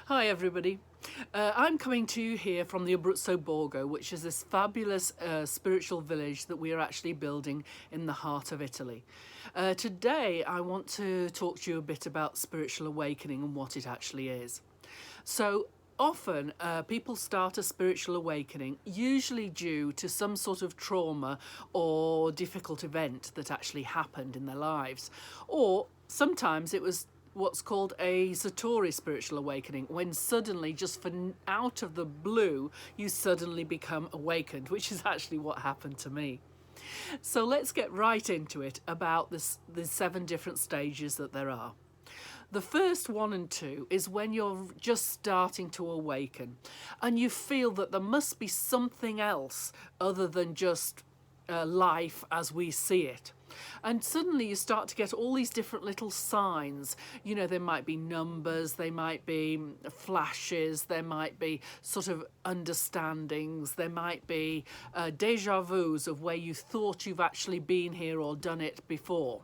Hi everybody. I'm coming to you here from the Abruzzo Borgo, which is this fabulous spiritual village that we are actually building in the heart of Italy. Today I want to talk to you a bit about spiritual awakening and what it actually is. So often people start a spiritual awakening usually due to some sort of trauma or difficult event that actually happened in their lives, or sometimes it was what's called a Satori spiritual awakening, when suddenly, just out of the blue, you suddenly become awakened, which is actually what happened to me. So let's get right into it about the 7 different stages that there are. The first 1 and 2 is when you're just starting to awaken and you feel that there must be something else other than just life as we see it. And suddenly you start to get all these different little signs. You know, there might be numbers, there might be flashes, there might be sort of understandings, there might be deja vus of where you thought you've actually been here or done it before.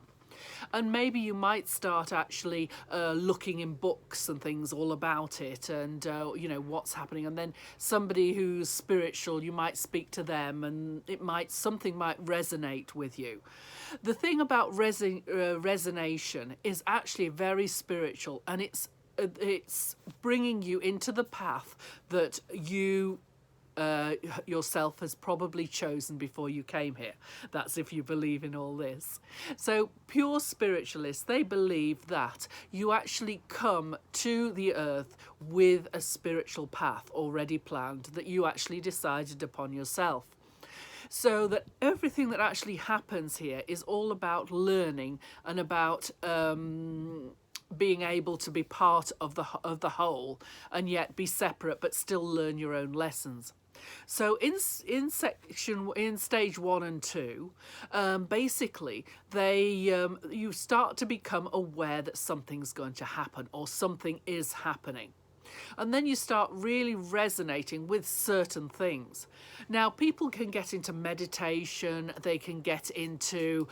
And maybe you might start actually looking in books and things all about it and, you know, what's happening. And then somebody who's spiritual, you might speak to them and something might resonate with you. The thing about resonation is actually very spiritual, and it's bringing you into the path that you yourself has probably chosen before you came here. That's if you believe in all this. So pure spiritualists, they believe that you actually come to the earth with a spiritual path already planned, that you actually decided upon yourself. So that everything that actually happens here is all about learning and about being able to be part of the whole, and yet be separate but still learn your own lessons. So in stage 1 and 2, basically you start to become aware that something's going to happen or something is happening. And then you start really resonating with certain things. Now, people can get into meditation, they can get into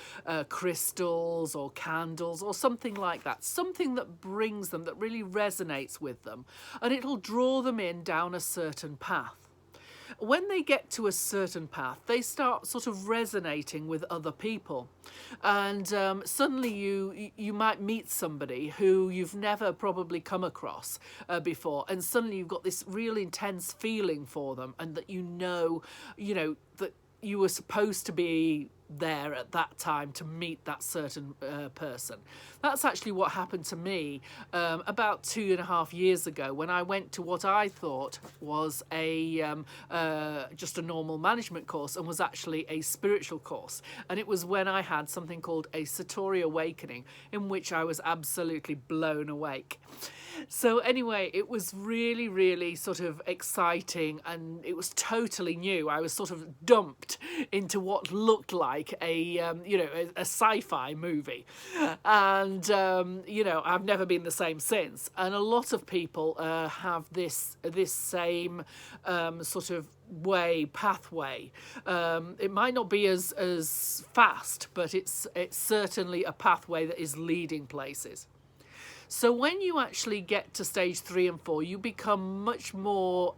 crystals or candles or something like that, something that brings them, that really resonates with them, and it'll draw them in down a certain path. When they get to a certain path, they start sort of resonating with other people, and suddenly you might meet somebody who you've never probably come across before, and suddenly you've got this real intense feeling for them, and that you know that you were supposed to be there at that time to meet that certain person. That's actually what happened to me about 2.5 years ago, when I went to what I thought was just a normal management course, and was actually a spiritual course. And it was when I had something called a Satori awakening, in which I was absolutely blown awake. So anyway, it was really, really sort of exciting, and it was totally new. I was sort of dumped into what looked like a sci-fi movie, and I've never been the same since. And a lot of people have this same sort of pathway. It might not be as fast, but it's certainly a pathway that is leading places. So when you actually get to stage 3 and 4, you become much more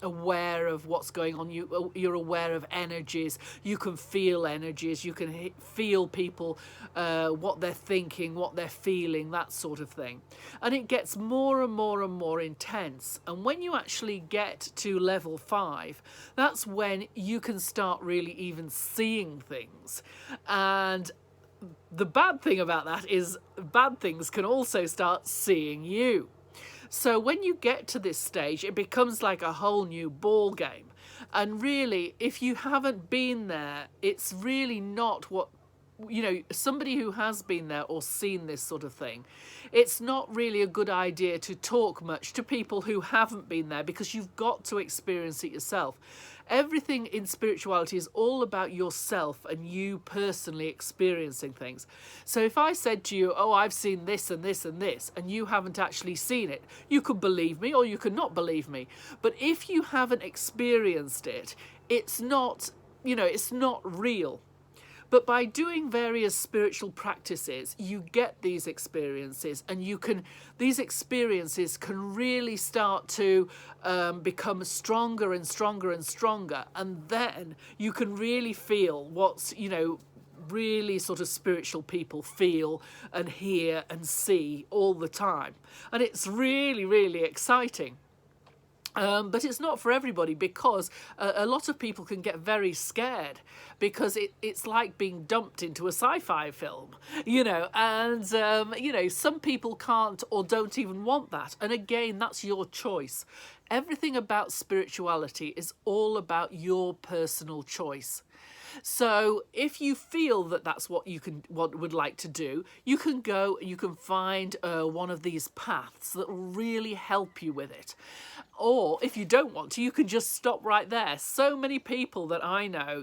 aware of what's going on. You're aware of energies. You can feel energies. You can feel people, what they're thinking, what they're feeling, that sort of thing. And it gets more and more and more intense. And when you actually get to level 5, that's when you can start really even seeing things. And the bad thing about that is bad things can also start seeing you. So when you get to this stage, it becomes like a whole new ball game. And really, if you haven't been there, it's really not what, somebody who has been there or seen this sort of thing, it's not really a good idea to talk much to people who haven't been there, because you've got to experience it yourself. Everything in spirituality is all about yourself and you personally experiencing things. So if I said to you, oh, I've seen this and this and this, and you haven't actually seen it, you could believe me or you could not believe me. But if you haven't experienced it, it's not real. But by doing various spiritual practices, you get these experiences, and these experiences can really start to become stronger and stronger and stronger. And then you can really feel what's, really sort of spiritual people feel and hear and see all the time. And it's really, really exciting. But it's not for everybody, because a lot of people can get very scared, because it's like being dumped into a sci-fi film, and some people can't or don't even want that. And again, that's your choice. Everything about spirituality is all about your personal choice. So if you feel that that's what would like to do, you can go, you can find one of these paths that will really help you with it. Or if you don't want to, you can just stop right there. So many people that I know,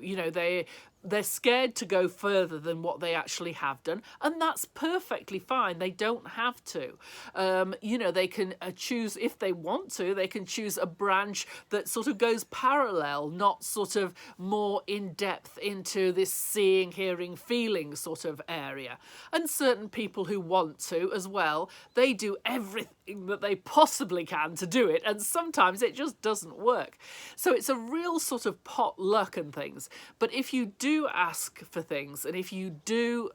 they're scared to go further than what they actually have done, and that's perfectly fine. They don't have to. They can choose, if they want to, they can choose a branch that sort of goes parallel, not sort of more in depth into this seeing, hearing, feeling sort of area. And certain people who want to as well, they do everything that they possibly can to do it, and sometimes it just doesn't work. So it's a real sort of potluck and things. But if you do ask for things, and if you do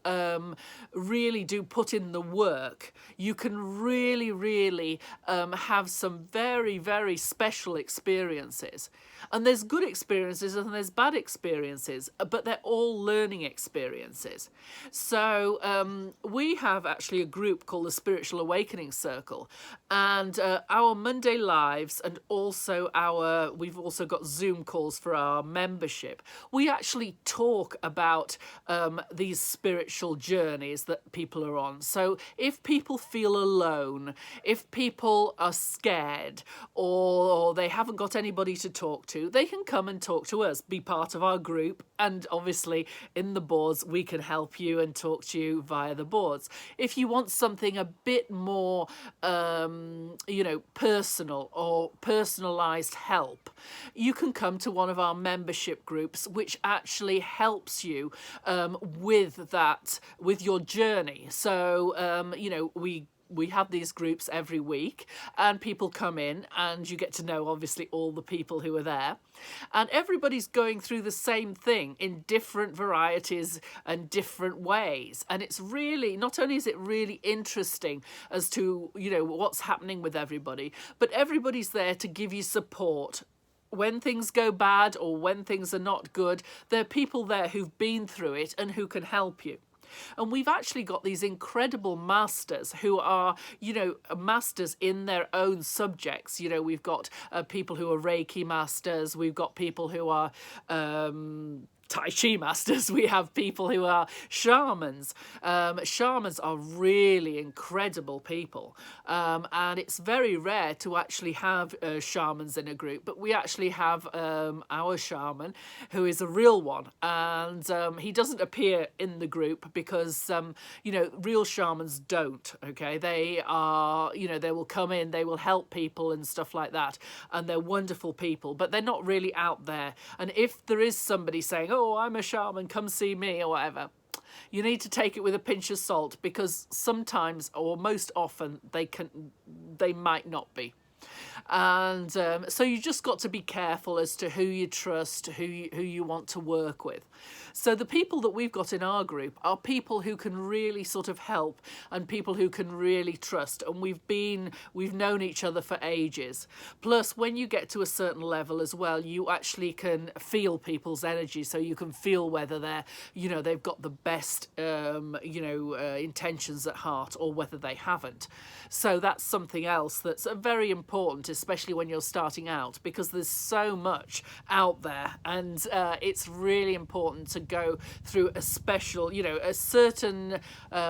really do put in the work, you can really, really have some very, very special experiences. And there's good experiences and there's bad experiences, but they're all learning experiences. So we have actually a group called the Spiritual Awakening Circle, and our Monday lives, and also we've also got Zoom calls for our membership. We actually talk about these spiritual journeys that people are on. So if people feel alone, if people are scared, or they haven't got anybody to talk to, they can come and talk to us, be part of our group, and obviously in the boards we can help you and talk to you via the boards. If you want something a bit more personal or personalized help, you can come to one of our membership groups, which actually helps you with your journey. So we have these groups every week, and people come in, and you get to know obviously all the people who are there, and everybody's going through the same thing in different varieties and different ways. And it's really, not only is it really interesting as to what's happening with everybody, but everybody's there to give you support. When things go bad or when things are not good, there are people there who've been through it and who can help you. And we've actually got these incredible masters who are, masters in their own subjects. We've got people who are Reiki masters. We've got people who are Tai Chi masters. We have people who are shamans. Shamans are really incredible people, and it's very rare to actually have shamans in a group, but we actually have our shaman, who is a real one, and he doesn't appear in the group because real shamans don't. Okay, they are, they will come in, they will help people and stuff like that, and they're wonderful people, but they're not really out there. And if there is somebody saying, "Oh, I'm a shaman, come see me," or whatever, you need to take it with a pinch of salt, because sometimes, or most often, they might not be. And so you just got to be careful as to who you trust, who you want to work with. So the people that we've got in our group are people who can really sort of help, and people who can really trust. And we've known each other for ages. Plus, when you get to a certain level as well, you actually can feel people's energy. So you can feel whether they've got the best, intentions at heart, or whether they haven't. So that's something else that's very important, especially when you're starting out, because there's so much out there, and it's really important to go through a special, a certain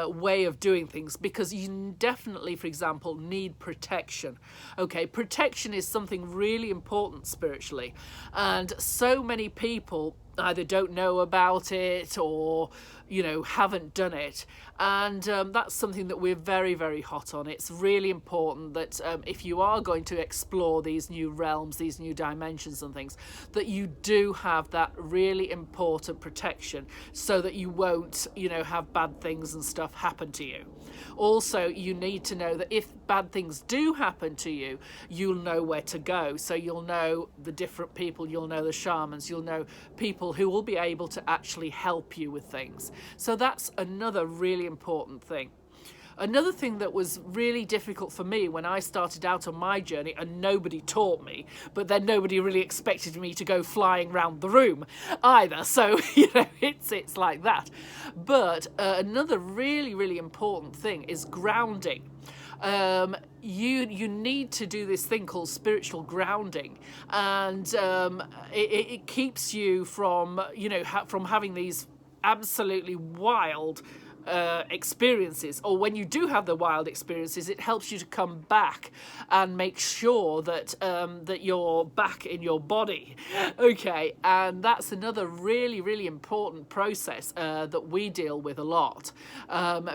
way of doing things, because you definitely, for example, need protection. Okay, protection is something really important spiritually, and so many people either don't know about it or, you know, haven't done it. And that's something that we're very, very hot on. It's really important that if you are going to explore these new realms, these new dimensions and things, that you do have that really important protection so that you won't, you know, have bad things and stuff happen to you. Also, you need to know that if bad things do happen to you, you'll know where to go. So you'll know the different people, you'll know the shamans, you'll know people who will be able to actually help you with things. So that's another really important thing. Another thing that was really difficult for me when I started out on my journey, and nobody taught me, but then nobody really expected me to go flying round the room either. So, you know, it's like that. But another really, really important thing is grounding. You need to do this thing called spiritual grounding, and it keeps you from, you know, from having these absolutely wild experiences, or when you do have the wild experiences, it helps you to come back and make sure that that you're back in your body. Okay, and that's another really, really important process that we deal with a lot,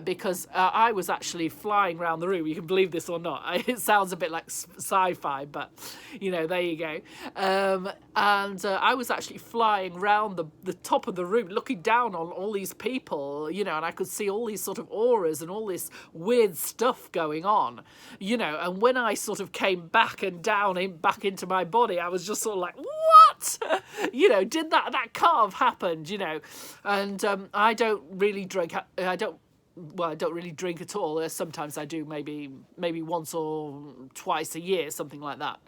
because I was actually flying around the room. You can believe this or not. It sounds a bit like sci-fi, but you know, there you go. And I was actually flying around the top of the room, looking down on all these people, you know, and I could see all these sort of auras and all this weird stuff going on, you know. And when I sort of came back and back into my body, I was just sort of like, what? You know, did that can't have happened, you know. And I don't really drink. I don't really drink at all. Sometimes I do, maybe once or twice a year, something like that.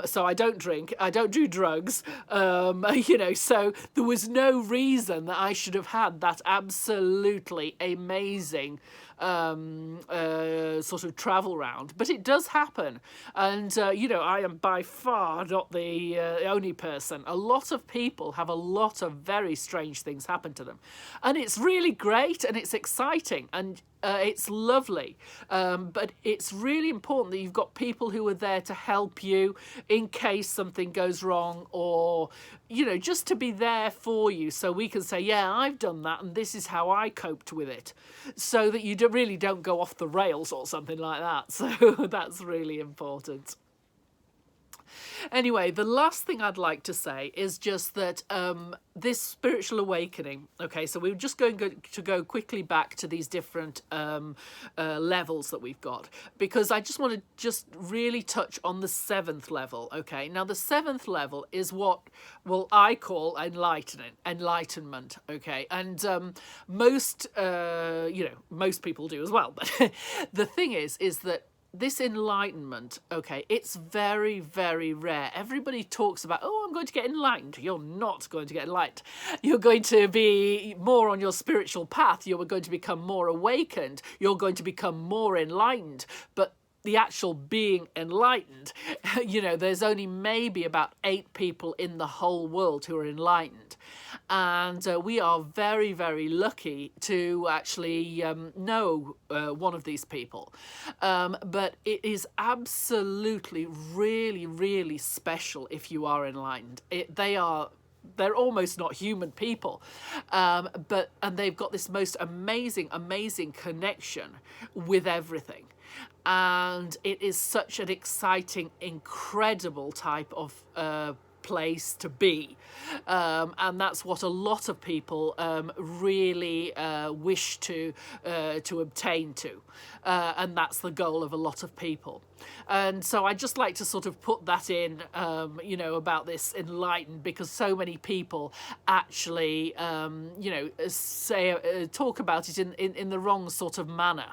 So I don't drink, I don't do drugs, you know, so there was no reason that I should have had that absolutely amazing sort of travel round. But it does happen. And, you know, I am by far not the only person. A lot of people have a lot of very strange things happen to them. And it's really great and it's exciting and it's lovely. But it's really important that you've got people who are there to help you in case something goes wrong, or, you know, just to be there for you so we can say, yeah, I've done that and this is how I coped with it, so that you really don't go off the rails or something like that. So that's really important. Anyway, the last thing I'd like to say is just that this spiritual awakening, okay, so we're just going to go quickly back to these different levels that we've got, because I just want to just really touch on the 7th level, okay? Now, the 7th level is what, well, I call enlightenment, okay? And most, you know, most people do as well, but the thing is that this enlightenment, okay, it's very, very rare. Everybody talks about, oh, I'm going to get enlightened. You're not going to get enlightened. You're going to be more on your spiritual path. You're going to become more awakened. You're going to become more enlightened. But the actual being enlightened, you know, there's only maybe about 8 people in the whole world who are enlightened. And we are very, very lucky to actually know one of these people. But it is absolutely, really, really special if you are enlightened. They're almost not human people, and they've got this most amazing connection with everything. And it is such an exciting, incredible type of place to be, and that's what a lot of people really wish to obtain to, and that's the goal of a lot of people. And so I just like to sort of put that in, you know, about this enlightened, because so many people actually, you know, talk about it in the wrong sort of manner,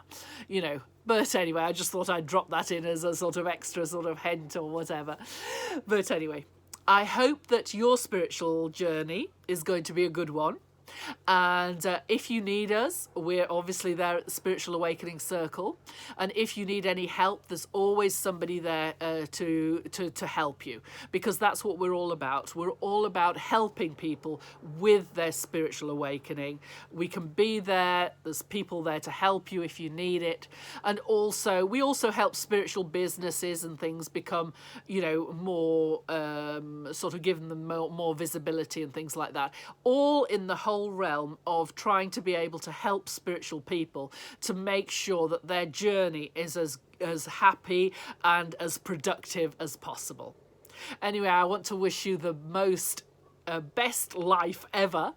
you know. But anyway, I just thought I'd drop that in as a sort of extra sort of hint or whatever. But anyway, I hope that your spiritual journey is going to be a good one. And if you need us, we're obviously there at the Spiritual Awakening Circle. And if you need any help, there's always somebody there to help you, because that's what we're all about. We're all about helping people with their spiritual awakening. We can be there. There's people there to help you if you need it. And also, we also help spiritual businesses and things become, you know, more sort of give them more visibility and things like that. All in the whole realm of trying to be able to help spiritual people to make sure that their journey is as happy and as productive as possible. Anyway, I want to wish you the most best life ever,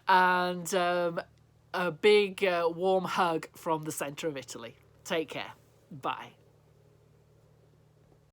and a big warm hug from the centre of Italy. Take care. Bye.